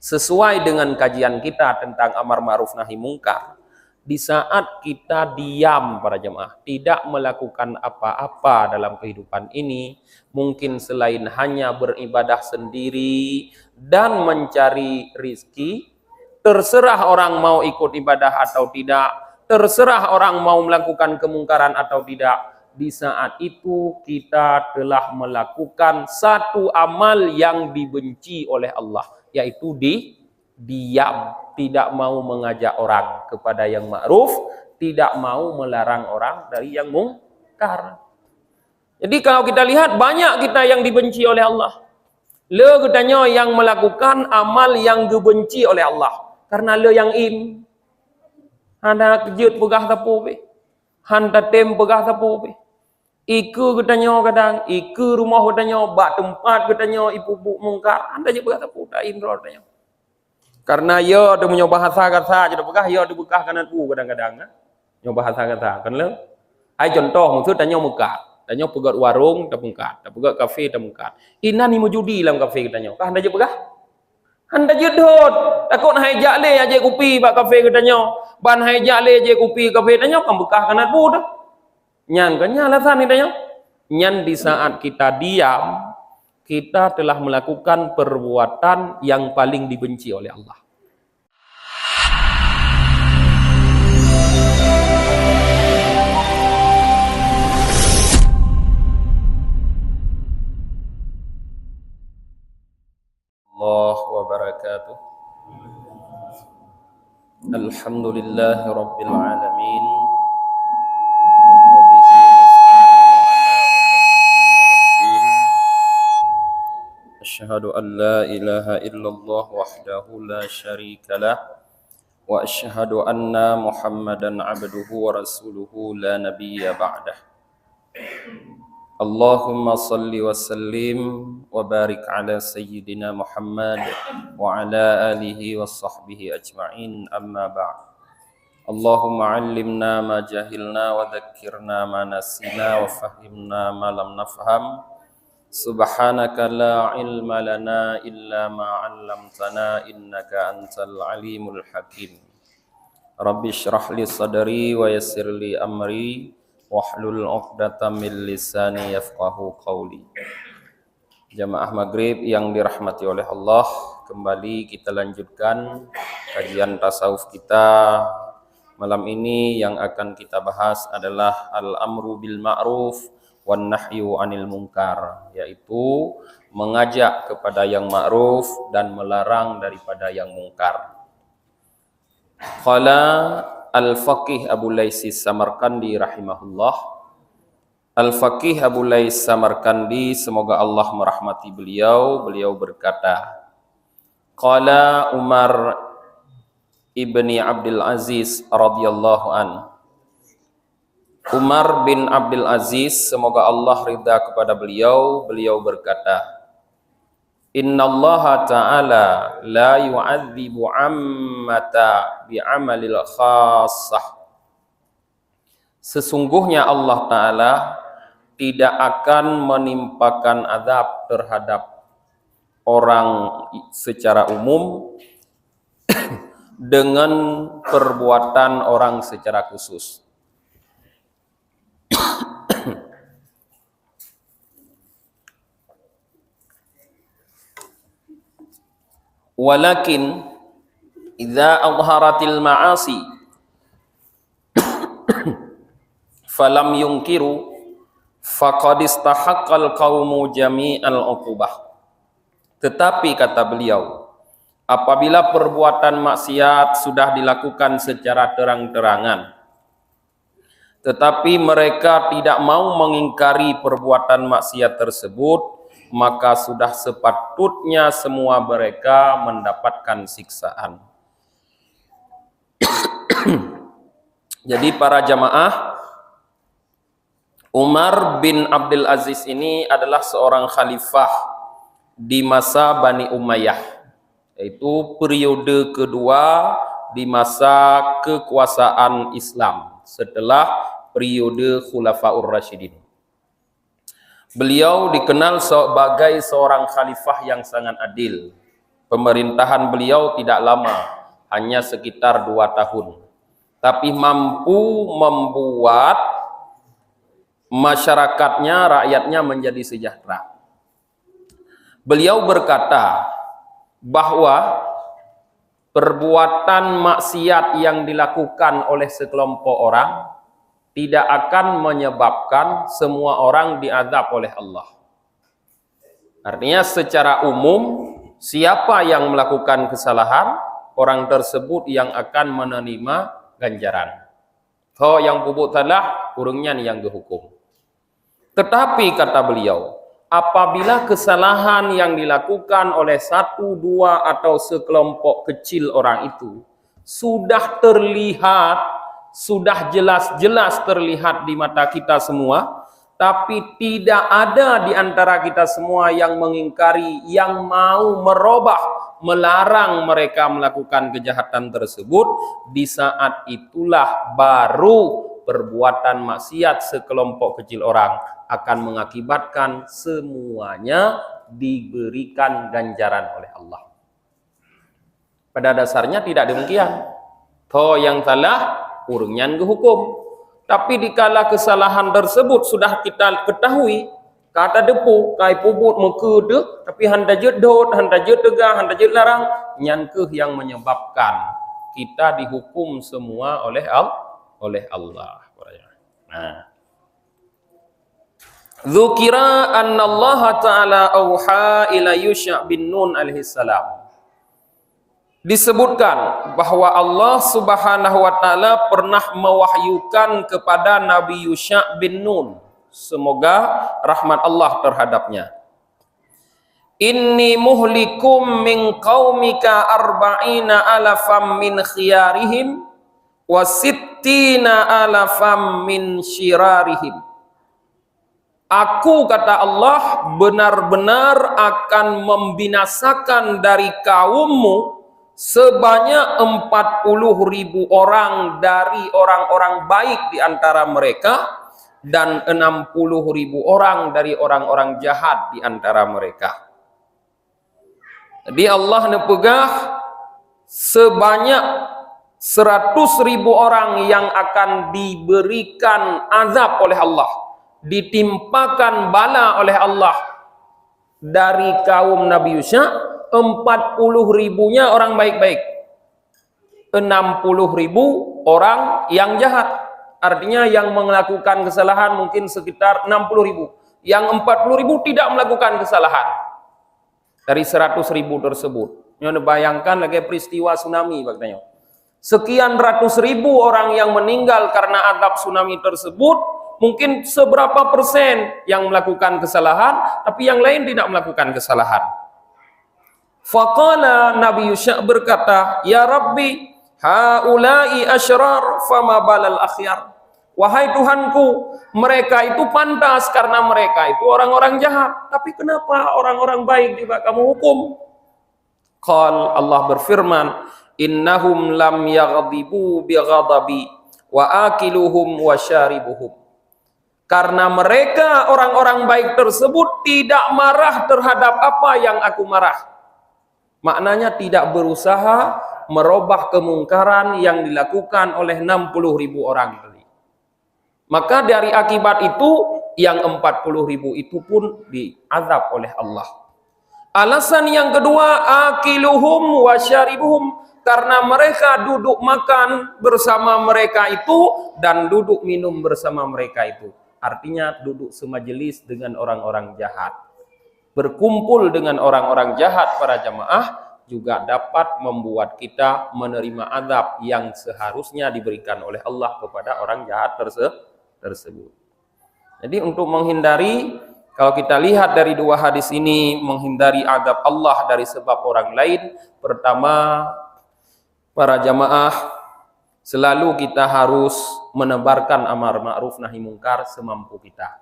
Sesuai dengan kajian kita tentang amar ma'ruf nahi mungkar, di saat kita diam para jemaah, tidak melakukan apa-apa dalam kehidupan ini, mungkin selain hanya beribadah sendiri dan mencari rizki, terserah orang mau ikut ibadah atau tidak, terserah orang mau melakukan kemungkaran atau tidak, di saat itu kita telah melakukan satu amal yang dibenci oleh Allah, yaitu diam, tidak mau mengajak orang kepada yang ma'ruf, tidak mau melarang orang dari yang mungkar. Jadi kalau kita lihat banyak kita yang dibenci oleh Allah. Le katanya yang melakukan amal yang dibenci oleh Allah. Karena le yang im. Handa kejut pegah tapu be. Handa tem pegah tapu be. Iku katanya kadang, iku rumah katanya, bak tempat katanya ibu-ibu mungkar. Handa je pegah tapu, tak im katanya. Karena ya ada punya bahasa kata jadi pegah ya ada bekah kanan kadang-kadang nyo bahasa kata kan le ai contoh maksud tanya muka tanya pegat warung tak mungkat tak pegat kafe tak mungkat ina ni mujudi dalam kafe katanya kah anda je pegah anda je dot takut hai jak le aje kopi bak kafe katanya ban hai jak le aje kopi kafe tanya kan bekah kanan bu dah nyan kan nya alasan ni tanya nyan di saat kita diam kita telah melakukan perbuatan yang paling dibenci oleh Allah. Allah wa barakatuh. Alhamdulillahi rabbil alamin. Asyhadu an la ilaha illallah wahdahu la syarika lah wa asyhadu anna Muhammadan abduhu wa rasuluhu la nabiyya ba'dah. Allahumma salli wa sallim wa barik ala sayyidina Muhammad wa ala alihi wa sahbihi ajma'in amma ba'd. Allahumma 'allimna ma jahilna wa dhakkirna ma nasina wa fahimna ma lam nafham. Subhanaka la ilma lana illa ma 'allamtana innaka antal alimul hakim. Rabbi shrah li sadri wa yassir li amri wahlul 'uqdatam min lisani yafqahu qawli. Jamaah maghrib yang dirahmati oleh Allah, kembali kita lanjutkan kajian tasawuf kita. Malam ini yang akan kita bahas adalah al-amru bil ma'ruf wan nahyu 'anil munkar, yaitu mengajak kepada yang ma'ruf dan melarang daripada yang mungkar. Qala Al-Faqih Abu Lais Samarkandi rahimahullah. Al-Faqih Abu Lais Samarkandi, semoga Allah merahmati beliau, beliau berkata, Qala Umar ibni Abdul Aziz radhiyallahu an. Umar bin Abdul Aziz, semoga Allah ridha kepada beliau, beliau berkata, Innallaha ta'ala la yu'adzibu 'ammata bi'amalil khassah. Sesungguhnya Allah Ta'ala tidak akan menimpakan azab terhadap orang secara umum dengan perbuatan orang secara khusus. Walakin idza adharatil ma'asi falam yunkiru faqad istahaqqal qaumu jami'al 'uqubah. Tetapi kata beliau, apabila perbuatan maksiat sudah dilakukan secara terang-terangan tetapi mereka tidak mau mengingkari perbuatan maksiat tersebut, maka sudah sepatutnya semua mereka mendapatkan siksaan. Jadi para jamaah, Umar bin Abdul Aziz ini adalah seorang khalifah di masa Bani Umayyah, yaitu periode kedua di masa kekuasaan Islam setelah periode Khulafaur Rasyidin. Beliau dikenal sebagai seorang khalifah yang sangat adil. Pemerintahan beliau tidak lama, hanya sekitar 2 tahun. Tapi mampu membuat masyarakatnya, rakyatnya menjadi sejahtera. Beliau berkata bahwa perbuatan maksiat yang dilakukan oleh sekelompok orang tidak akan menyebabkan semua orang diazab oleh Allah. Artinya secara umum, siapa yang melakukan kesalahan, orang tersebut yang akan menerima ganjaran. Kalau yang berbuat salah, urungnya yang dihukum. Tetapi kata beliau, apabila kesalahan yang dilakukan oleh 1, 2 atau sekelompok kecil orang itu sudah terlihat, sudah jelas-jelas terlihat di mata kita semua, tapi tidak ada di antara kita semua yang mengingkari, yang mau merubah, melarang mereka melakukan kejahatan tersebut, di saat itulah baru perbuatan maksiat sekelompok kecil orang akan mengakibatkan semuanya diberikan ganjaran oleh Allah. Pada dasarnya tidak demikian. Toh yang salah, urungnya dihukum. Tapi dikala kesalahan tersebut sudah kita ketahui, kata depu, kai pubut muka de, tapi handa jedot, handa jedegah, handa jedlarang, nyankeh yang menyebabkan kita dihukum semua oleh Allah. Nah, dzukira anna Allah Ta'ala auha ila Yusha bin Nun alaihi salam. Disebutkan bahwa Allah Subhanahu wa taala pernah mewahyukan kepada Nabi Yusha bin Nun, semoga rahmat Allah terhadapnya. Inni muhlikum min qaumika arba'ina alafam min khiyarihim wa sittina alafam min syirarihim. Aku, kata Allah, benar-benar akan membinasakan dari kaummu sebanyak 40.000 orang dari orang-orang baik di antara mereka, dan 60.000 orang dari orang-orang jahat di antara mereka. Jadi Allah nepegah sebanyak 100.000 orang yang akan diberikan azab oleh Allah, ditimpakan bala oleh Allah dari kaum Nabi Yusha. 40.000-nya orang baik-baik, 60.000 orang yang jahat. Artinya yang melakukan kesalahan mungkin sekitar 60.000, yang 40.000 tidak melakukan kesalahan dari 100.000 tersebut. Yang bayangkan lagi peristiwa tsunami, katanya sekian ratus ribu orang yang meninggal karena azab tsunami tersebut, mungkin seberapa persen yang melakukan kesalahan, tapi yang lain tidak melakukan kesalahan. Faqala, Nabi Yusha berkata, ya Rabbi, haulai asyrar fama balal akhyar. Wahai Tuhanku, mereka itu pantas karena mereka itu orang-orang jahat, tapi kenapa orang-orang baik juga kamu hukum? Qal, Allah berfirman, innahum lam yaghdibu bighadabi wa akiluhum wa syaribuhum. Karena mereka orang-orang baik tersebut tidak marah terhadap apa yang aku marah. Maknanya tidak berusaha merubah kemungkaran yang dilakukan oleh 60.000 orang tadi. Maka dari akibat itu, yang 40.000 itu pun diazab oleh Allah. Alasan yang kedua, akiluhum wa syaribuhum, karena mereka duduk makan bersama mereka itu dan duduk minum bersama mereka itu. Artinya duduk semajelis dengan orang-orang jahat, berkumpul dengan orang-orang jahat para jamaah, juga dapat membuat kita menerima azab yang seharusnya diberikan oleh Allah kepada orang jahat tersebut. Jadi untuk menghindari, kalau kita lihat dari 2 hadis ini, menghindari azab Allah dari sebab orang lain, pertama, para jamaah, selalu kita harus menebarkan amar ma'ruf nahi mungkar semampu kita.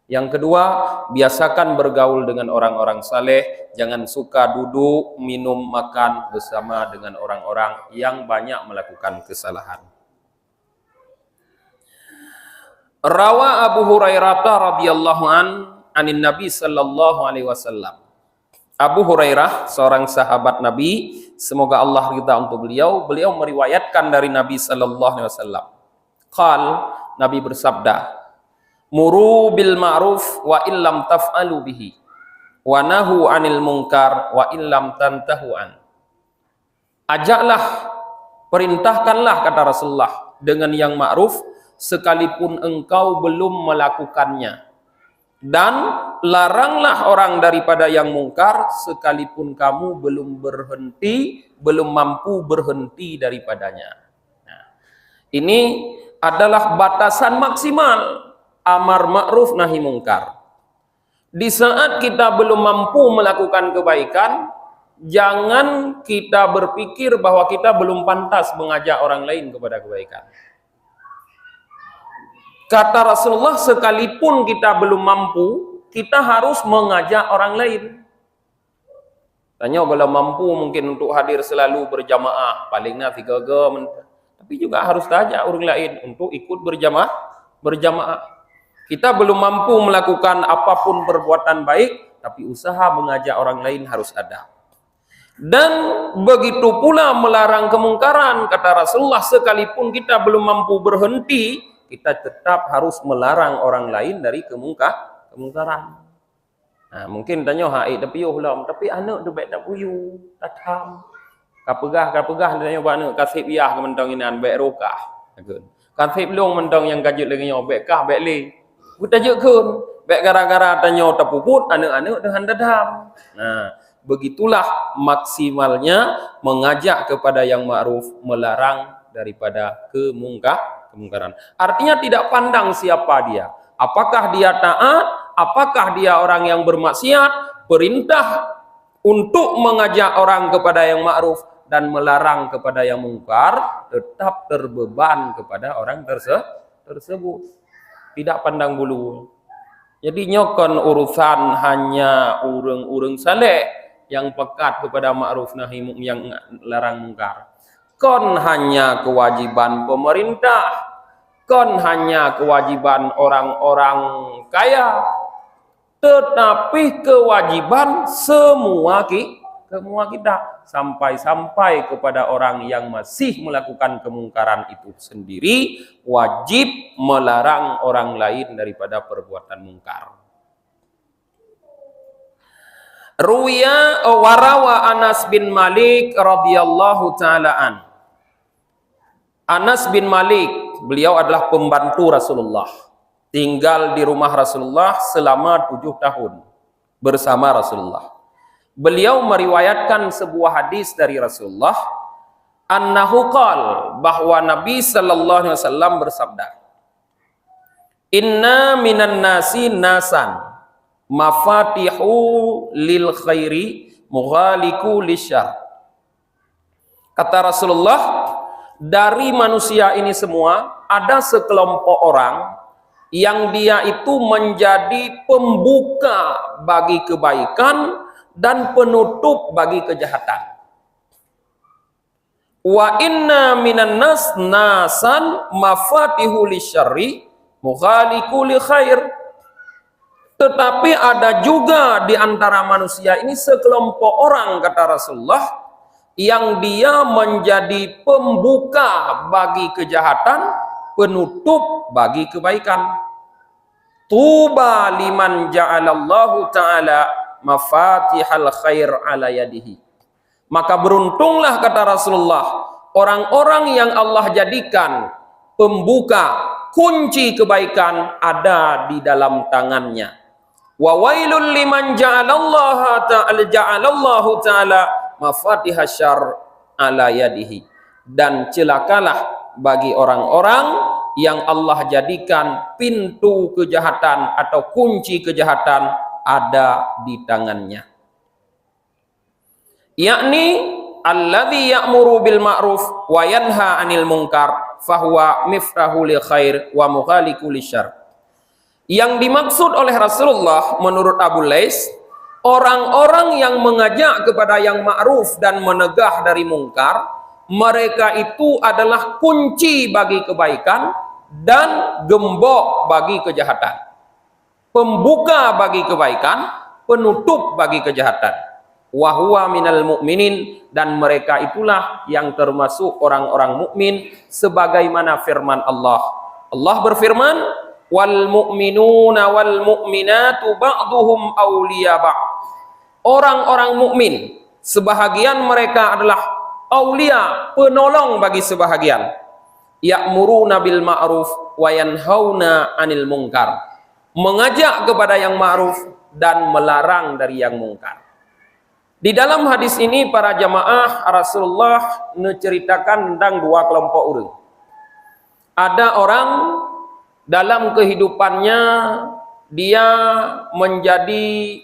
Yang kedua, biasakan bergaul dengan orang-orang saleh, jangan suka duduk, minum, makan bersama dengan orang-orang yang banyak melakukan kesalahan. Rawa Abu Hurairah radhiyallahu anin Nabi sallallahu alaihi wasallam, Abu Hurairah, seorang sahabat Nabi, semoga Allah ridha untuk beliau, beliau meriwayatkan dari Nabi sallallahu alaihi wasallam. Nabi bersabda, "Muru bil ma'ruf wa illam taf'alu bihi, wa nahu 'anil munkar wa illam tantahu an." Ajaklah, perintahkanlah, kata Rasulullah, dengan yang ma'ruf sekalipun engkau belum melakukannya, dan laranglah orang daripada yang mungkar sekalipun kamu belum mampu berhenti daripadanya. Nah, ini adalah batasan maksimal amar ma'ruf nahi mungkar. Di saat kita belum mampu melakukan kebaikan, jangan kita berpikir bahwa kita belum pantas mengajak orang lain kepada kebaikan. Kata Rasulullah, sekalipun kita belum mampu, kita harus mengajak orang lain. Tanya kalau mampu mungkin untuk hadir selalu berjamaah, palingnya 3 jam, tapi juga harus ajak orang lain untuk ikut berjamaah. Kita belum mampu melakukan apapun perbuatan baik, tapi usaha mengajak orang lain harus ada. Dan begitu pula melarang kemungkaran, kata Rasulullah, sekalipun kita belum mampu berhenti, kita tetap harus melarang orang lain dari kemungkaran. Nah, mungkin tanya, tapi tapi anak tu baik tak puyu, tak tham. Kapegah tanya anak kasih biah ke mentang inan baik rokah. Kasih belum mentang yang kajut lagi nyo baik kah baik le. Kita jekun baik gara-gara tanya terpuput anak-anak dengan dadam. Nah, begitulah maksimalnya mengajak kepada yang ma'ruf, melarang daripada kemungkaran. Artinya tidak pandang siapa dia. Apakah dia taat, apakah dia orang yang bermaksiat, perintah untuk mengajak orang kepada yang ma'ruf dan melarang kepada yang mungkar tetap terbeban kepada orang tersebut. Tidak pandang bulu. Jadi nyokon urusan hanya urang-urang saleh yang pekat kepada ma'ruf nahi yang larang mungkar. Kon hanya kewajiban pemerintah, kon hanya kewajiban orang-orang kaya, tetapi kewajiban semua kita, sampai kepada orang yang masih melakukan kemungkaran itu sendiri, wajib melarang orang lain daripada perbuatan mungkar. Ruya warawa Anas bin Malik radhiyallahu ta'ala an. Anas bin Malik, beliau adalah pembantu Rasulullah, tinggal di rumah Rasulullah selama 7 tahun bersama Rasulullah. Beliau meriwayatkan sebuah hadis dari Rasulullah, annahu qal, bahwa Nabi sallallahu alaihi wasallam bersabda, "Inna minan nasi nasan mafatihu lil khairi mughaliku lisyar." Kata Rasulullah, dari manusia ini semua ada sekelompok orang yang dia itu menjadi pembuka bagi kebaikan dan penutup bagi kejahatan. Wa inna minan nas nasan mafatihu lisyarri mughaliku li khair. Tetapi ada juga di antara manusia ini sekelompok orang, kata Rasulullah, yang dia menjadi pembuka bagi kejahatan, penutup bagi kebaikan. Tuba liman ja'alallahu ta'ala mafatihal khair ala yadihi. Maka beruntunglah, kata Rasulullah, orang-orang yang Allah jadikan pembuka, kunci kebaikan ada di dalam tangannya. Wa wailul liman ja'alallahu ta'ala mafatihasy syarr ala yadihi. Dan celakalah bagi orang-orang yang Allah jadikan pintu kejahatan atau kunci kejahatan ada di tangannya. Yakni alladzi ya'muru bil ma'ruf wa yanha 'anil munkar fahuwa miftahu lil khair wa mughaliku lisyarr. Yang dimaksud oleh Rasulullah menurut Abu Lais, orang-orang yang mengajak kepada yang ma'ruf dan menegah dari mungkar, mereka itu adalah kunci bagi kebaikan dan gembok bagi kejahatan. Pembuka bagi kebaikan, penutup bagi kejahatan. wa huwa minal mu'minin, dan mereka itulah yang termasuk orang-orang mukmin sebagaimana firman Allah. Allah berfirman, wal mu'minuna wal mu'minatu ba'duhum awliya ba'd. Orang-orang mukmin sebahagian mereka adalah aulia, penolong bagi sebahagian. Ya'muruna bil ma'ruf wa yanhauna 'anil munkar. Mengajak kepada yang ma'ruf dan melarang dari yang mungkar. Di dalam hadis ini para jamaah Rasulullah menceritakan tentang dua kelompok orang. Ada orang dalam kehidupannya dia menjadi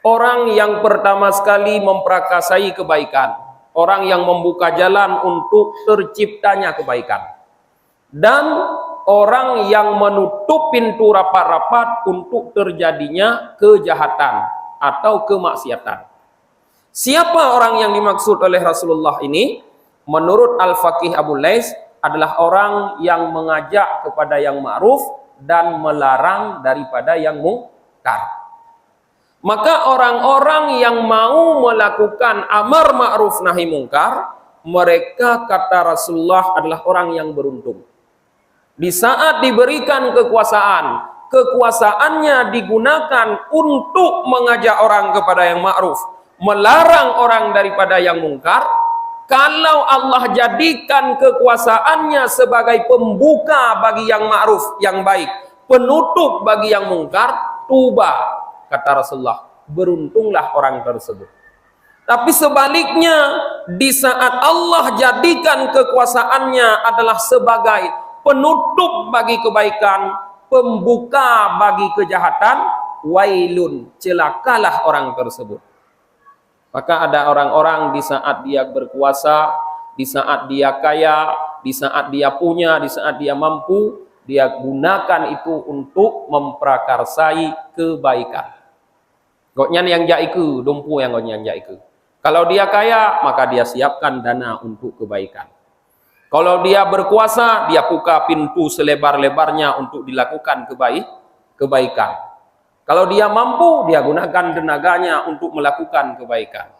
orang yang pertama sekali memprakarsai kebaikan, orang yang membuka jalan untuk terciptanya kebaikan, dan orang yang menutup pintu rapat-rapat untuk terjadinya kejahatan atau kemaksiatan. Siapa orang yang dimaksud oleh Rasulullah ini? Menurut Al-Faqih Abu Lais adalah orang yang mengajak kepada yang ma'ruf dan melarang daripada yang mungkar. Maka orang-orang yang mau melakukan amar ma'ruf nahi mungkar, mereka kata Rasulullah adalah orang yang beruntung. Di saat diberikan kekuasaan, kekuasaannya digunakan untuk mengajak orang kepada yang ma'ruf, melarang orang daripada yang mungkar. Kalau Allah jadikan kekuasaannya sebagai pembuka bagi yang ma'ruf, yang baik, penutup bagi yang mungkar, tuba, kata Rasulullah, beruntunglah orang tersebut. Tapi sebaliknya, di saat Allah jadikan kekuasaannya adalah sebagai penutup bagi kebaikan, pembuka bagi kejahatan, wailun, celakalah orang tersebut. Maka ada orang-orang di saat dia berkuasa, di saat dia kaya, di saat dia punya, di saat dia mampu, dia gunakan itu untuk memprakarsai kebaikan. Goknyan yang jaiku, dompu yang goknyan jaiku. Kalau dia kaya, maka dia siapkan dana untuk kebaikan. Kalau dia berkuasa, dia buka pintu selebar-lebarnya untuk dilakukan kebaikan. Kalau dia mampu, dia gunakan tenaganya untuk melakukan kebaikan.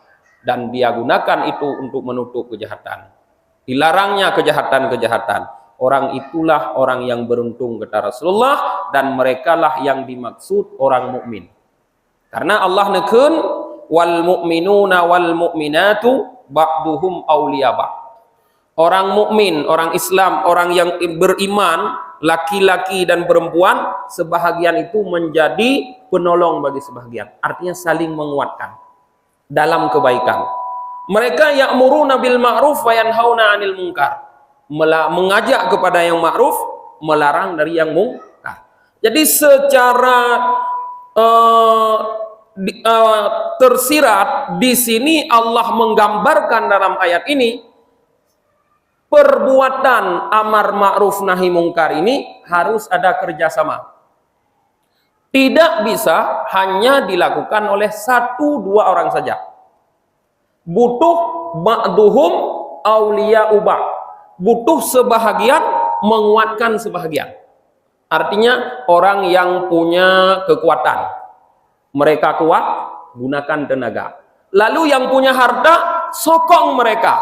Dan dia gunakan itu untuk menutup kejahatan. Dilarangnya kejahatan-kejahatan. Orang itulah orang yang beruntung, kata Rasulullah, dan merekalah yang dimaksud orang mukmin. Karena Allah nekun, wal mu'minuna wal mu'minatu ba'duhum awliya ba'd. Orang mukmin, orang Islam, orang yang beriman, laki-laki dan perempuan, sebahagian itu menjadi penolong bagi sebahagian. Artinya saling menguatkan dalam kebaikan. Mereka ya'muruna bil ma'ruf wa yanhauna 'anil munkar. Mengajak kepada yang ma'ruf, melarang dari yang mungkar. Jadi secara tersirat di sini Allah menggambarkan dalam ayat ini, perbuatan amar ma'ruf nahi mungkar ini harus ada kerjasama. Tidak bisa hanya dilakukan oleh satu dua orang saja. Butuh ba'duhum awliya'u ba'd. Butuh sebahagian menguatkan sebahagian. Artinya orang yang punya kekuatan, mereka kuat, gunakan tenaga. Lalu yang punya harta, sokong mereka,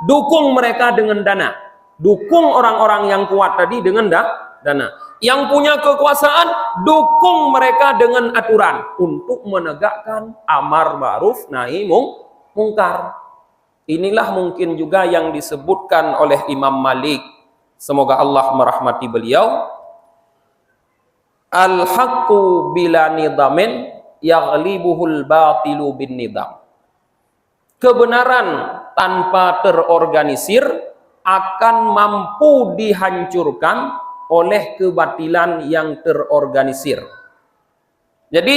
dukung mereka dengan dana. Dukung orang-orang yang kuat tadi dengan dana. Yang punya kekuasaan, dukung mereka dengan aturan untuk menegakkan amar ma'ruf nahi mungkar. Inilah mungkin juga yang disebutkan oleh Imam Malik, semoga Allah merahmati beliau, al-haqqu bila nidamin yaghlibuhul batilu bin nidam. Kebenaran tanpa terorganisir akan mampu dihancurkan oleh kebatilan yang terorganisir. Jadi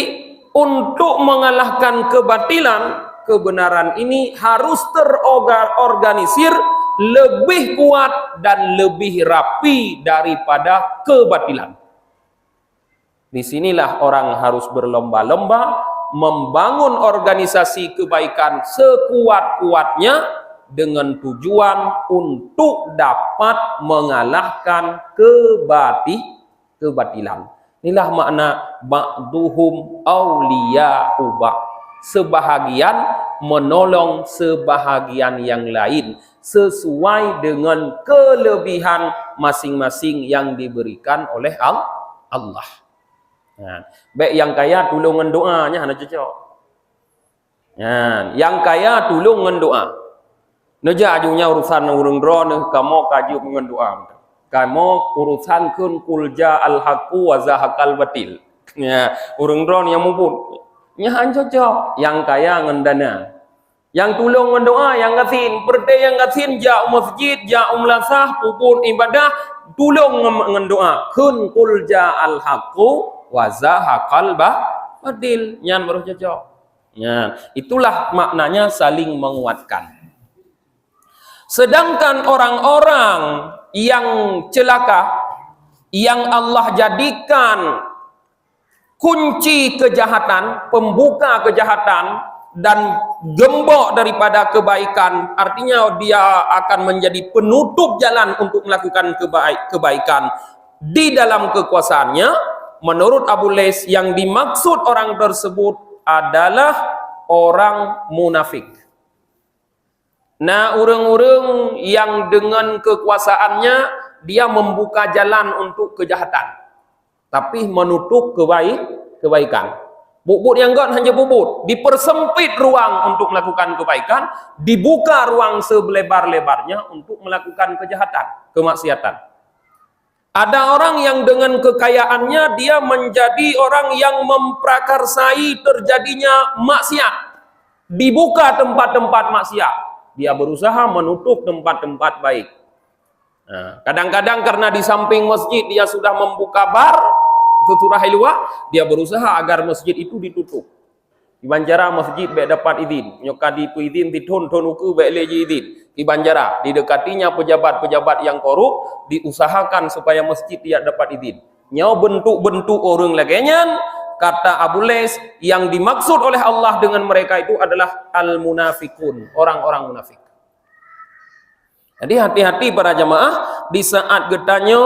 untuk mengalahkan kebatilan, kebenaran ini harus terorganisir lebih kuat dan lebih rapi daripada kebatilan. Disinilah orang harus berlomba-lomba membangun organisasi kebaikan sekuat-kuatnya dengan tujuan untuk dapat mengalahkan kebatilan. Inilah makna ba'duhum awliya'u ba'd. sebahagian menolong sebahagian yang lain sesuai dengan kelebihan masing-masing yang diberikan oleh Allah. Nah, baik yang kaya tolong dengan doanya hana cocok. Nah, yang kaya tolong dengan doa. Neja ajunya urusan urung drone kamu kaji dengan doa. Kamu urusan kun kulja al-haqu wa zahaqal batil. Ya, urung drone yang mumpun. Nya cocok. Yang kaya ngendana. Yang tolong mendoa, yang ngasin, berde yang ngasin jauh masjid, jauh melasah, pupun ibadah, tolong mendoa. Kun kulja al-haqu wa zahaqal batil. Nyan baru cocok. Ya, itulah maknanya saling menguatkan. Sedangkan orang-orang yang celaka, yang Allah jadikan kunci kejahatan, pembuka kejahatan, dan gembok daripada kebaikan, artinya dia akan menjadi penutup jalan untuk melakukan kebaikan di dalam kekuasaannya. Menurut Abu Lais, yang dimaksud orang tersebut adalah orang munafik. Nah, orang-orang yang dengan kekuasaannya dia membuka jalan untuk kejahatan, tapi menutup kebaikan. Bubut yang enggak hanya bubut, dipersempit ruang untuk melakukan kebaikan, dibuka ruang selebar-lebarnya untuk melakukan kejahatan, kemaksiatan. Ada orang yang dengan kekayaannya dia menjadi orang yang memprakarsai terjadinya maksiat. Dibuka tempat-tempat maksiat, dia berusaha menutup tempat-tempat baik. Nah, kadang-kadang karena di samping masjid dia sudah membuka bar, tuturah luar, dia berusaha agar masjid itu ditutup. Di Banjara masjid baik dapat izin, nyokadi pu izin ditun uku baik leji izin. Di Banjara didekatinya pejabat-pejabat yang korup, diusahakan supaya masjid tidak dapat izin. Nyau bentuk-bentuk orang laginya, kata Abu Lais, yang dimaksud oleh Allah dengan mereka itu adalah al-munafikun, orang-orang munafik. Jadi hati-hati para jamaah di saat getanya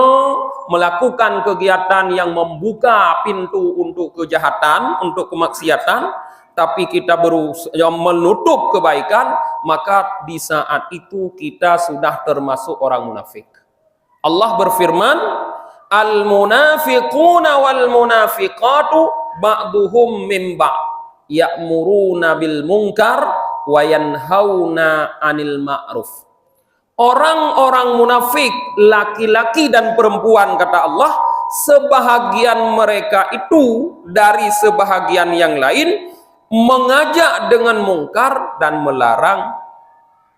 melakukan kegiatan yang membuka pintu untuk kejahatan, untuk kemaksiatan, tapi kita berusaha menutup kebaikan, maka di saat itu kita sudah termasuk orang munafik. Allah berfirman, al-munafiquna wal munafiqatu ba'duhum min ba'd ya'muruna bil munkar wa yanhauna 'anil ma'ruf. Orang-orang munafik, laki-laki dan perempuan, kata Allah, sebahagian mereka itu dari sebahagian yang lain mengajak dengan mungkar dan melarang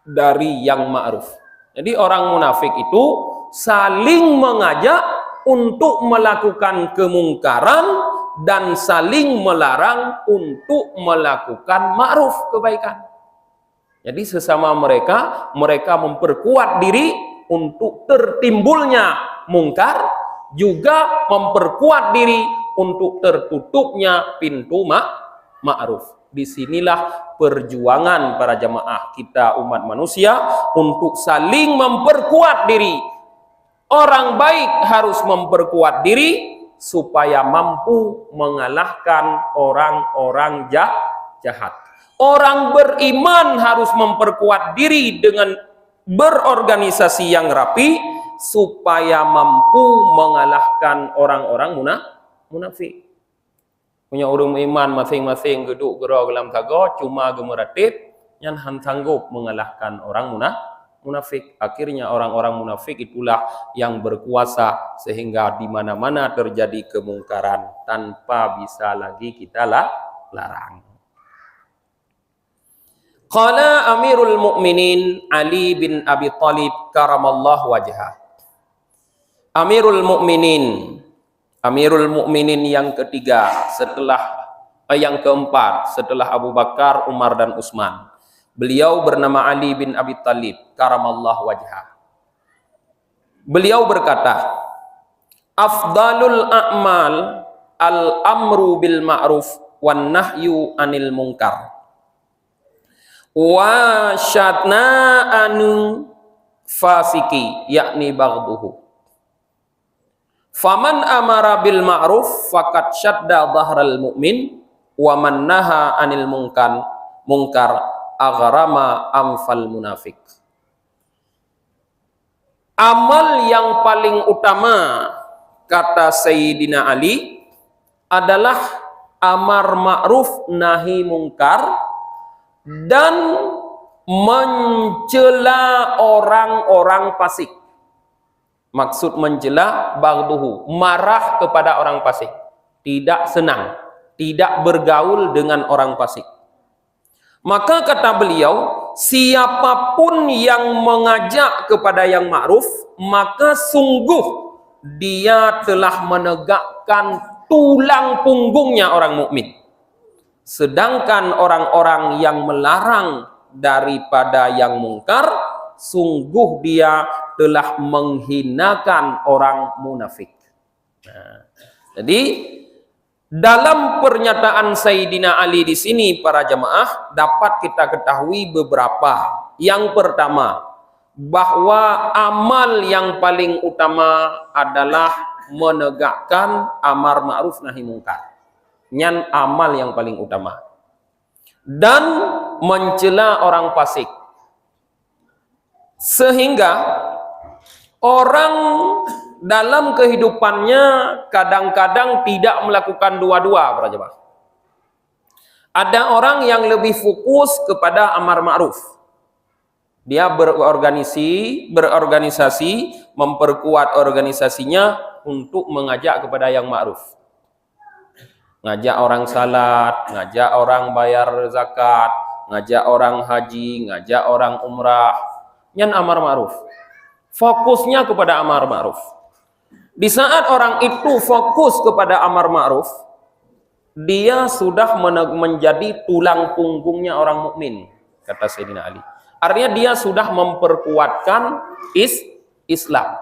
dari yang ma'ruf. Jadi orang munafik itu saling mengajak untuk melakukan kemungkaran dan saling melarang untuk melakukan ma'ruf, kebaikan. Jadi sesama mereka memperkuat diri untuk tertimbulnya mungkar, juga memperkuat diri untuk tertutupnya pintu ma'ruf. Disinilah perjuangan para jamaah kita umat manusia untuk saling memperkuat diri. Orang baik harus memperkuat diri supaya mampu mengalahkan orang-orang jahat. Orang beriman harus memperkuat diri dengan berorganisasi yang rapi supaya mampu mengalahkan orang-orang munafik. Punya orang iman masing-masing geduk gerau dalam tago cuma gemeratip yang sanggup mengalahkan orang munafik. Akhirnya orang-orang munafik itulah yang berkuasa sehingga di mana-mana terjadi kemungkaran tanpa bisa lagi kita larang. Qala Amirul Mukminin Ali bin Abi Thalib karamallahu wajhah. Amirul Mukminin yang ketiga yang keempat setelah Abu Bakar, Umar dan Utsman. Beliau bernama Ali bin Abi Thalib karamallahu wajhah. Beliau berkata, afdalul a'mal al-amru bil ma'ruf wan nahyu anil munkar. Wa syatna anu fasiki yakni baghduhu. Faman amara bil ma'ruf faqad syadda dhahral mu'min wa man naha anil munkar aghrama amfal munafik. Amal yang paling utama, kata Sayyidina Ali, adalah amar ma'ruf nahi mungkar dan mencela orang-orang fasik. Maksud mencela bagduhu, marah kepada orang fasik, tidak senang, tidak bergaul dengan orang fasik. Maka kata beliau, siapapun yang mengajak kepada yang ma'ruf, maka sungguh dia telah menegakkan tulang punggungnya orang mukmin. Sedangkan orang-orang yang melarang daripada yang mungkar, sungguh dia telah menghinakan orang munafik. Nah, jadi dalam pernyataan Sayyidina Ali di sini, para jemaah, dapat kita ketahui beberapa. Yang pertama, bahwa amal yang paling utama adalah menegakkan amar ma'ruf nahi mungkar. Nyan amal yang paling utama. Dan mencela orang fasik. Sehingga orang dalam kehidupannya kadang-kadang tidak melakukan dua-dua, para jemaah. Ada orang yang lebih fokus kepada amar ma'ruf. Dia berorganisasi, memperkuat organisasinya untuk mengajak kepada yang ma'ruf. Ngajak orang salat, ngajak orang bayar zakat, ngajak orang haji, ngajak orang umrah. Nyan amar ma'ruf. Fokusnya kepada amar ma'ruf. Di saat orang itu fokus kepada amar ma'ruf, dia sudah menjadi tulang punggungnya orang mukmin, kata Sayyidina Ali. Artinya dia sudah memperkuatkan Islam.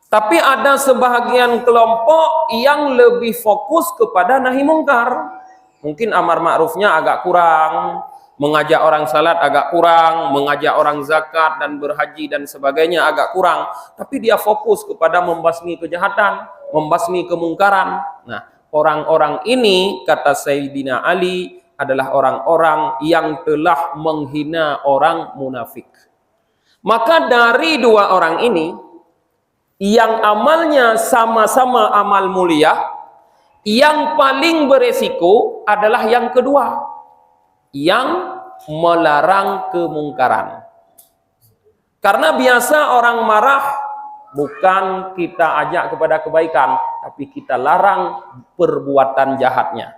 Tapi ada sebahagian kelompok yang lebih fokus kepada nahi mungkar. Mungkin amar ma'rufnya agak kurang, mengajak orang salat agak kurang, mengajak orang zakat dan berhaji dan sebagainya agak kurang, tapi dia fokus kepada membasmi kejahatan, membasmi kemungkaran. Nah, orang-orang ini, kata Sayyidina Ali, adalah orang-orang yang telah menghina orang munafik. Maka dari dua orang ini, yang amalnya sama-sama amal mulia, yang paling beresiko adalah yang kedua, yang melarang kemungkaran. Karena biasa orang marah bukan kita ajak kepada kebaikan, tapi kita larang perbuatan jahatnya.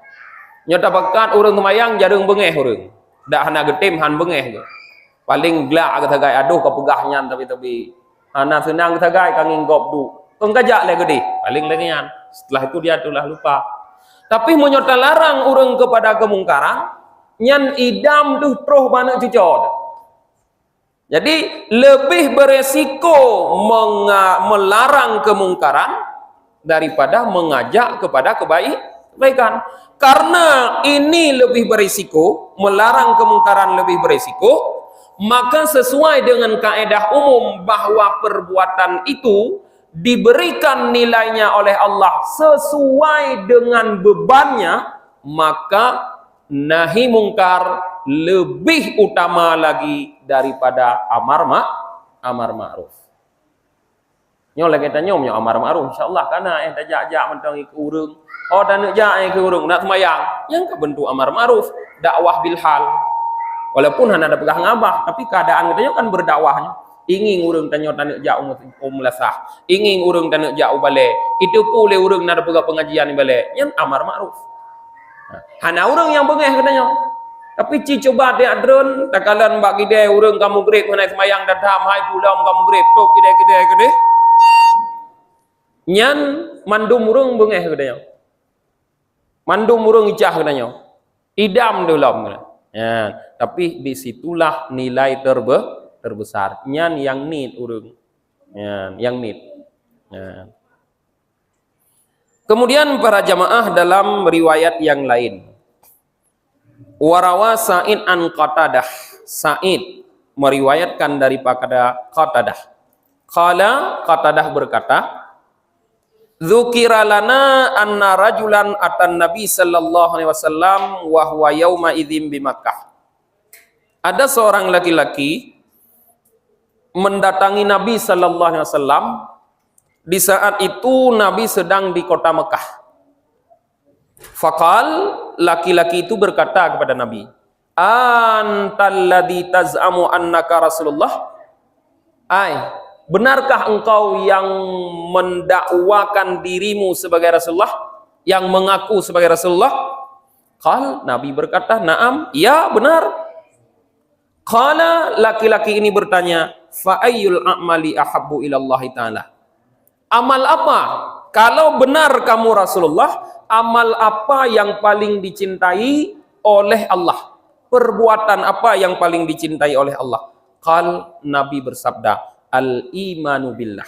Nyata bakat orang temayang jarang bengeh orang. Dak hana getim han bengeh ke. Paling gelak kata gai aduh kepegahnya tapi hana senang kata gai kanging gop du. Engkajak le gede, paling lengian. Setelah itu dia telah lupa. Tapi menyota larang orang kepada kemungkaran, nyan idam tuh troh banyak cucot. Jadi lebih beresiko melarang kemungkaran daripada mengajak kepada kebaikan. Karena ini lebih beresiko, melarang kemungkaran lebih beresiko, maka sesuai dengan kaedah umum bahwa perbuatan itu diberikan nilainya oleh Allah sesuai dengan bebannya, maka nahi mungkar lebih utama lagi daripada amar ma'ruf. Nyo lagi tanya nyo amar ma'ruf insyaallah kana tajak-jak mentang ikut urang. Oh dan nak jak ikut urang nak semayang. Yang ke bentuk amar ma'ruf, dakwah bil hal. Walaupun hana ada pegang ngabah, tapi keadaan katanya kan berdakwahnya. Ingin urang tanya tanak jak lasah. Ingin urang tanak jak balik. Itu pule urang nak ada pegang pengajian balik. Yang amar ma'ruf. Hana orang yang bengeh katanya. Tapi ci coba dia drone takalan bak gide urang kamu grep hana semayang dadam hai pulang kamu grep tok gide. Nyan mandum urang bengeh katanya. Mandum urang icah katanya. Idam dalam. Ya, tapi disitulah nilai terbesar. Nyan yang nit urang. Ya, yang nit. Ya. Kemudian para jamaah dalam riwayat yang lain, warawa Sa'id an Qatadah, Sa'id meriwayatkan daripada Qatadah. Qala Qatadah berkata, Dzukira lana anna rajulan atan Nabi sallallahu alaihi wasallam wa huwa yauma idzin bi Makkah. Ada seorang laki-laki mendatangi Nabi sallallahu alaihi wasallam di saat itu Nabi sedang di kota Mekah. Faqal, laki-laki itu berkata kepada Nabi, "Antalladzi taz'amu annaka Rasulullah?" Benarkah engkau yang mendakwakan dirimu sebagai Rasulullah, yang mengaku sebagai Rasulullah? Qal, Nabi berkata, "Na'am, ya benar." Qala, laki-laki ini bertanya, "Fa ayyul a'mali ahabbu ila Allah Ta'ala?" Amal apa? Kalau benar kamu Rasulullah, amal apa yang paling dicintai oleh Allah? Perbuatan apa yang paling dicintai oleh Allah? Qal, Nabi bersabda, al-imanu billah.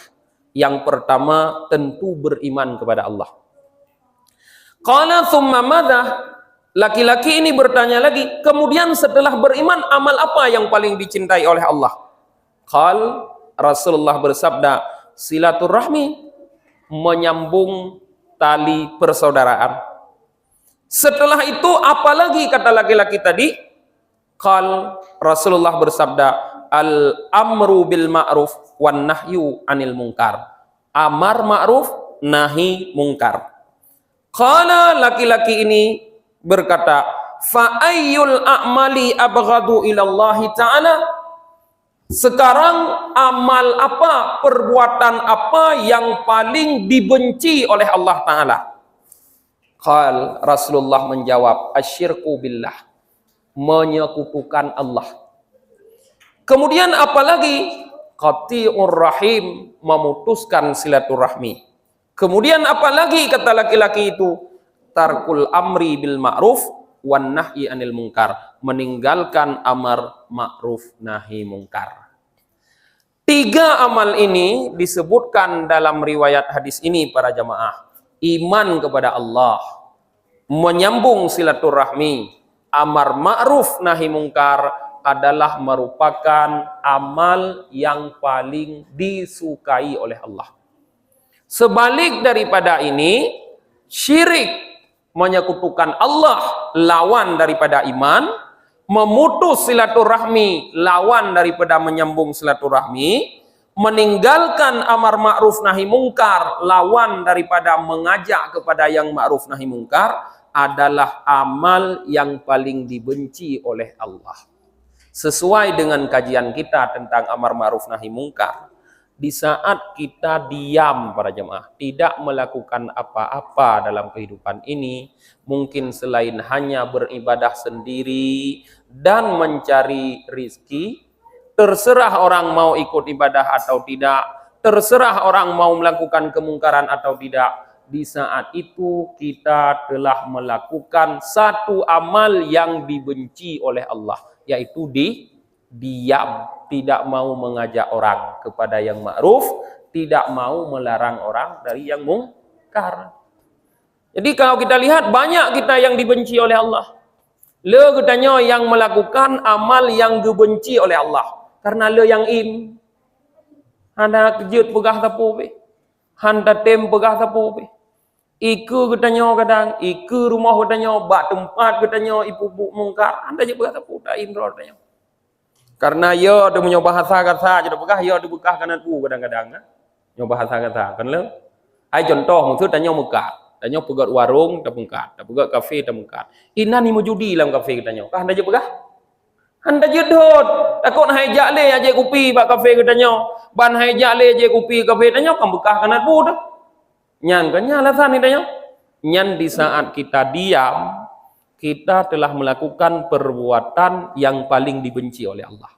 Yang pertama tentu beriman kepada Allah. Qala thumma madza? Laki-laki ini bertanya lagi, kemudian setelah beriman, amal apa yang paling dicintai oleh Allah? Qal, Rasulullah bersabda, silaturahmi, menyambung tali persaudaraan. Setelah itu apalagi kata laki-laki tadi? Qal, Rasulullah bersabda, al-amru bil ma'ruf wan nahyu anil munkar. Amar ma'ruf, nahi munkar. Qala, laki-laki ini berkata, fa ayyul a'mali abghadu ila Allah Ta'ala? Sekarang amal apa, perbuatan apa yang paling dibenci oleh Allah Ta'ala? Qal, Rasulullah menjawab, asyirku billah, menyekutukan Allah. Kemudian apalagi? Qati'ur rahim, memutuskan silaturahmi. Kemudian apalagi kata laki-laki itu? Tarkul amri bil ma'ruf wan nahyi anil munkar, meninggalkan amar ma'ruf nahi munkar. 3 amal ini disebutkan dalam riwayat hadis ini para jamaah. Iman kepada Allah, menyambung silaturahmi, amar ma'ruf nahi munkar adalah merupakan amal yang paling disukai oleh Allah. Sebalik daripada ini, syirik, menyekutukan Allah, lawan daripada iman. Memutus silaturahmi, lawan daripada menyambung silaturahmi. Meninggalkan amar ma'ruf nahi mungkar, lawan daripada mengajak kepada yang ma'ruf nahi mungkar, adalah amal yang paling dibenci oleh Allah. Sesuai dengan kajian kita tentang amar ma'ruf nahi mungkar, di saat kita diam para jemaah, tidak melakukan apa-apa dalam kehidupan ini, mungkin selain hanya beribadah sendiri dan mencari rizki, terserah orang mau ikut ibadah atau tidak, terserah orang mau melakukan kemungkaran atau tidak, di saat itu kita telah melakukan satu amal yang dibenci oleh Allah, yaitu diam, tidak mau mengajak orang kepada yang ma'ruf, tidak mau melarang orang dari yang mungkar. Jadi kalau kita lihat banyak kita yang dibenci oleh Allah. Le katanya yang melakukan amal yang dibenci oleh Allah. Karena le yang Handa kejut pegah tapu be. Handa tem pegah tapu be. Iku katanya kadang, iku rumah katanya, bak tempat katanya ibu mungkar. Handa je pegah tapu tak imro katanya. Karena ya ada punya bahasa kata jadi bekah ya ada bekah kanan pu kadang-kadang kan. Nyo bahasa kata kan le. Ai contoh maksud tanya mekah. Tanya pegat warung tak mengkat, tak pegat kafe tak mengkat. Ina ni mau judi dalam kafe katanya. Kah anda je bekah? Anda je dot. Takut haijak le aje kopi bak kafe katanya. Ban haijak le aje kopi kafe tanya kan bekah kanan pu dah. Nyan kan nya alasan ni tanya. Nyan di saat kita diam, kita telah melakukan perbuatan yang paling dibenci oleh Allah.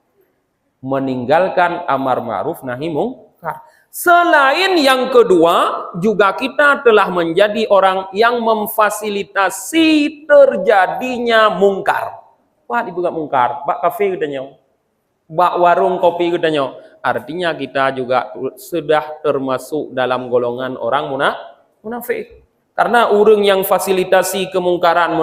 Meninggalkan amar ma'ruf nahi mungkar. Selain yang kedua, juga kita telah menjadi orang yang memfasilitasi terjadinya mungkar. Wah, dibuka mungkar, bak kafe katanya. Bak warung kopi katanya. Artinya kita juga sudah termasuk dalam golongan orang munafik. Karena orang yang fasilitasi kemungkaran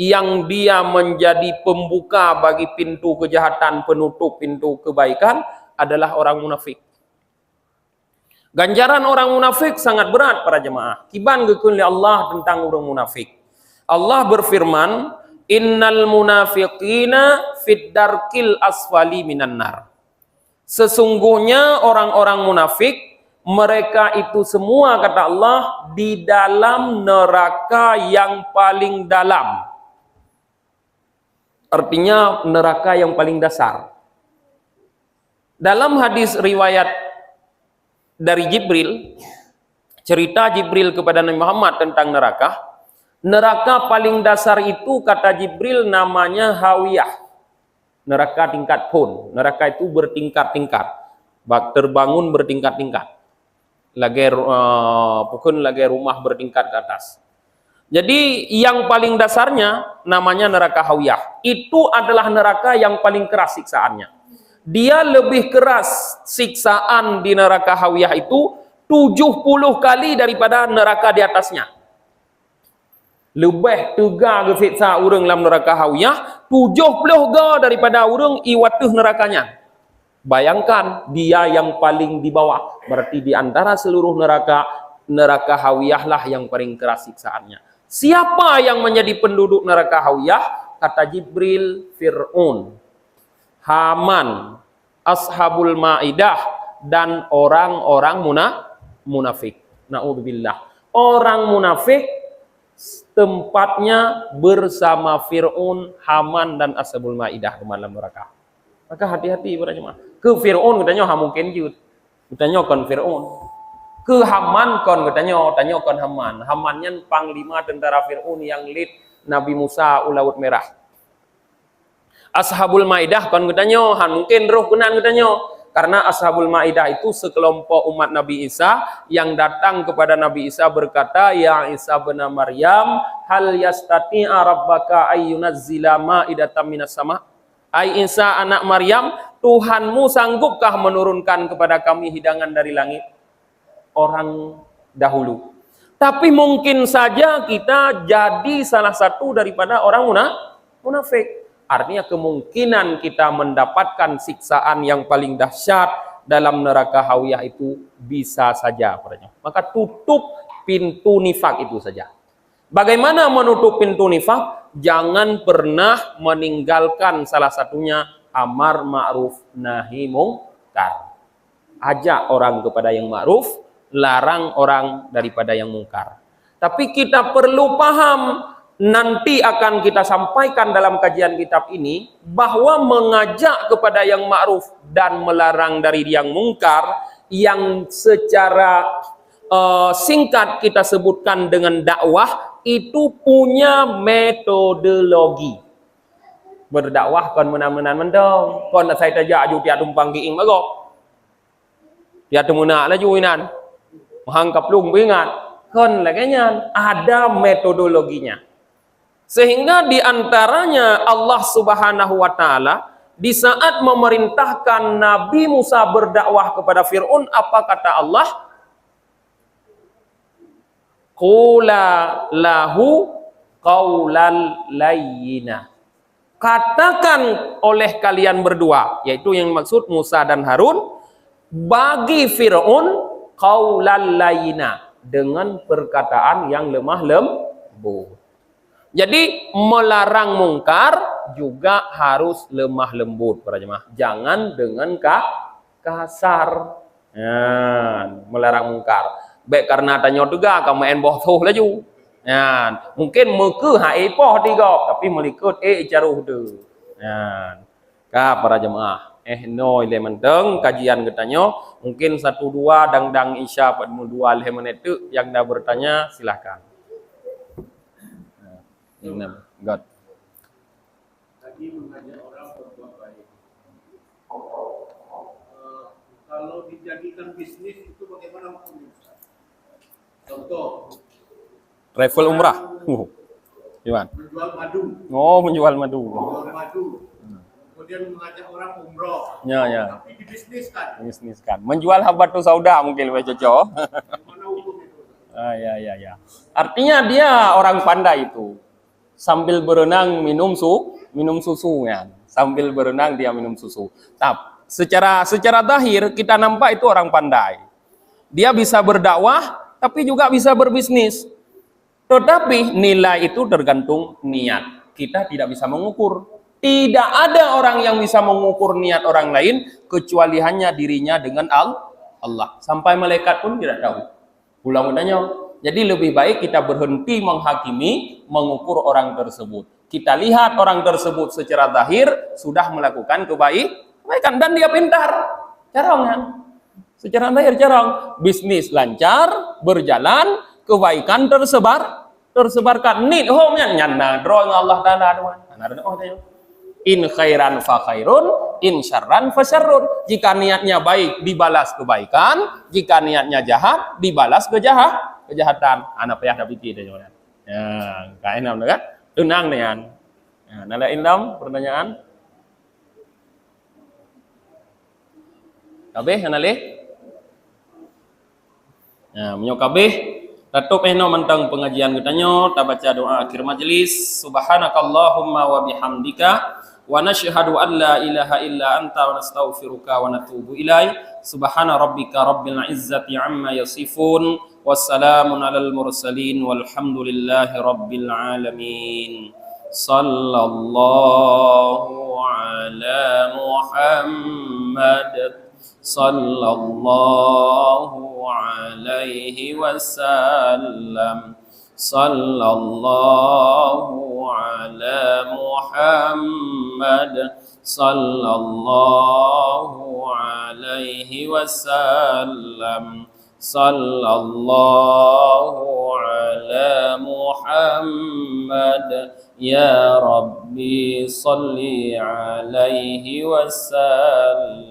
yang dia menjadi pembuka bagi pintu kejahatan, penutup pintu kebaikan adalah orang munafik. Ganjaran orang munafik sangat berat para jemaah. Kiban gekeun li Allah tentang orang munafik. Allah berfirman, innal munafiqina fid darkil asfali minan nar. Sesungguhnya orang-orang munafik, mereka itu semua kata Allah di dalam neraka yang paling dalam. Artinya neraka yang paling dasar. Dalam hadis riwayat dari Jibril, cerita Jibril kepada Nabi Muhammad tentang neraka. Neraka paling dasar itu kata Jibril namanya Hawiyah. Neraka tingkat pun. Neraka itu bertingkat-tingkat. Terbangun bertingkat-tingkat. Pokoknya lagi rumah bertingkat ke atas. Jadi yang paling dasarnya namanya neraka Hawiyah. Itu adalah neraka yang paling keras siksaannya. Dia lebih keras siksaan di neraka Hawiyah itu 70 kali daripada neraka di atasnya. Lebih tegar ke siksa orang dalam neraka Hawiyah 70 ga daripada orang iwatuh nerakanya. Bayangkan dia yang paling di bawah. Berarti di antara seluruh neraka Hawiyah lah yang paling keras siksaannya. Siapa yang menjadi penduduk neraka Hawiyah? Kata Jibril, Fir'aun, Haman, Ashabul Ma'idah, dan orang-orang munafik. Na'udzubillah. Orang munafik tempatnya bersama Fir'aun, Haman, dan Ashabul Ma'idah di dalam neraka. Maka hati-hati para jemaah. Ke Fir'aun katanya mungkin jut. Katanya kon Fir'aun. Ke Haman kon katanya kon Haman. Hamannya panglima tentara Fir'aun yang lead Nabi Musa Laut Merah. Ashabul Ma'idah kon katanya mungkin roh kenan katanya. Karena Ashabul Ma'idah itu sekelompok umat Nabi Isa yang datang kepada Nabi Isa berkata, ya Isa bin Maryam, hal yastati'a rabbaka ayyunazzila ma'idatan minas sama? Ai Isa anak Maryam, Tuhanmu sanggupkah menurunkan kepada kami hidangan dari langit? Orang dahulu. Tapi mungkin saja kita jadi salah satu daripada orang munafik. Artinya kemungkinan kita mendapatkan siksaan yang paling dahsyat dalam neraka Hawiyah itu bisa saja. Maka tutup pintu nifak itu saja. Bagaimana menutup pintu nifak? Jangan pernah meninggalkan salah satunya amar ma'ruf nahi mungkar. Ajak orang kepada yang ma'ruf, larang orang daripada yang mungkar. Tapi kita perlu paham, nanti akan kita sampaikan dalam kajian kitab ini, bahwa mengajak kepada yang ma'ruf dan melarang dari yang mungkar, yang secara singkat kita sebutkan dengan dakwah, itu punya metodologi. Berdakwah kon menan-menan mendong, kon saya tajak aju tiap tumpang giing magok. Tiap temuna laju inan. Menghangkap lung ingat. Kon laganya ada metodologinya. Sehingga di antaranya Allah Subhanahu wa taala di saat memerintahkan Nabi Musa berdakwah kepada Fir'aun, apa kata Allah? Qula lahu qaulal layyina. Katakan oleh kalian berdua, yaitu yang maksud Musa dan Harun, bagi Fir'aun qaulal layyina, dengan perkataan yang lemah lembut. Jadi melarang mungkar juga harus lemah lembut para jemaah. Jangan dengan kasar. Melarang mungkar. Baik karena tanya juga kamu en bohtoh laju. Mungkin muka hai poh tiga tapi melikut caruh tu. Para jemaah. No ile menteng kajian katanya mungkin 1-2 dang isya 42 menit tu yang dah bertanya silahkan. God. Tadi mengajak orang berbuat baik. Kalau dijadikan bisnis itu bagaimana hukumnya? Contoh. Travel umrah. Gimana? Menjual madu. Oh, menjual madu. Menjual madu. Kemudian mengajak orang umroh. Ya. Tapi dibisniskan. Bisniskan. Menjual habatu sauda mungkin lebih cocok. Bagaimana hukum itu? Ya. Artinya dia orang pandai itu. Sambil berenang minum susu ya. Sambil berenang dia minum susu. Tapi secara zahir kita nampak itu orang pandai. Dia bisa berdakwah, tapi juga bisa berbisnis. Tetapi nilai itu tergantung niat. Kita tidak bisa mengukur. Tidak ada orang yang bisa mengukur niat orang lain kecuali hanya dirinya dengan Allah. Sampai malaikat pun tidak tahu. Ulang-ulangnya. Jadi lebih baik kita berhenti menghakimi, mengukur orang tersebut. Kita lihat orang tersebut secara zahir sudah melakukan kebaikan dan dia pintar. Caranya. Secara zahir jarang. Bisnis lancar, berjalan, kebaikan tersebarkan. Nit homnya nyana drawing Allah Taala in khairan fa khairun, in syarran fa syarrun. Jika niatnya baik dibalas kebaikan, jika niatnya jahat dibalas kejahatan. Anak payah dah fikir dia jangan. Ya, ka enam kan? Tenang nian. Ya, nala indam pertanyaan. Kabeh nale? Ya, menyo kabeh Ratup eno mentang pengajian kitanya, kita baca doa akhir majlis. Subhanakallahumma wa bihamdika wa nashhadu an la ilaha illa anta wa nastaghfiruka wa natubu ilaih. Subhana rabbika rabbil izzati amma yasifun. Wassalamun alal mursalin walhamdulillahi rabbil alamin. Sallallahu ala Muhammad sallallahu alaihi wasallam. Sallallahu ala Muhammad sallallahu alaihi wasallam. Sallallahu ala Muhammad. Ya Rabbi salli alaihi wasallam.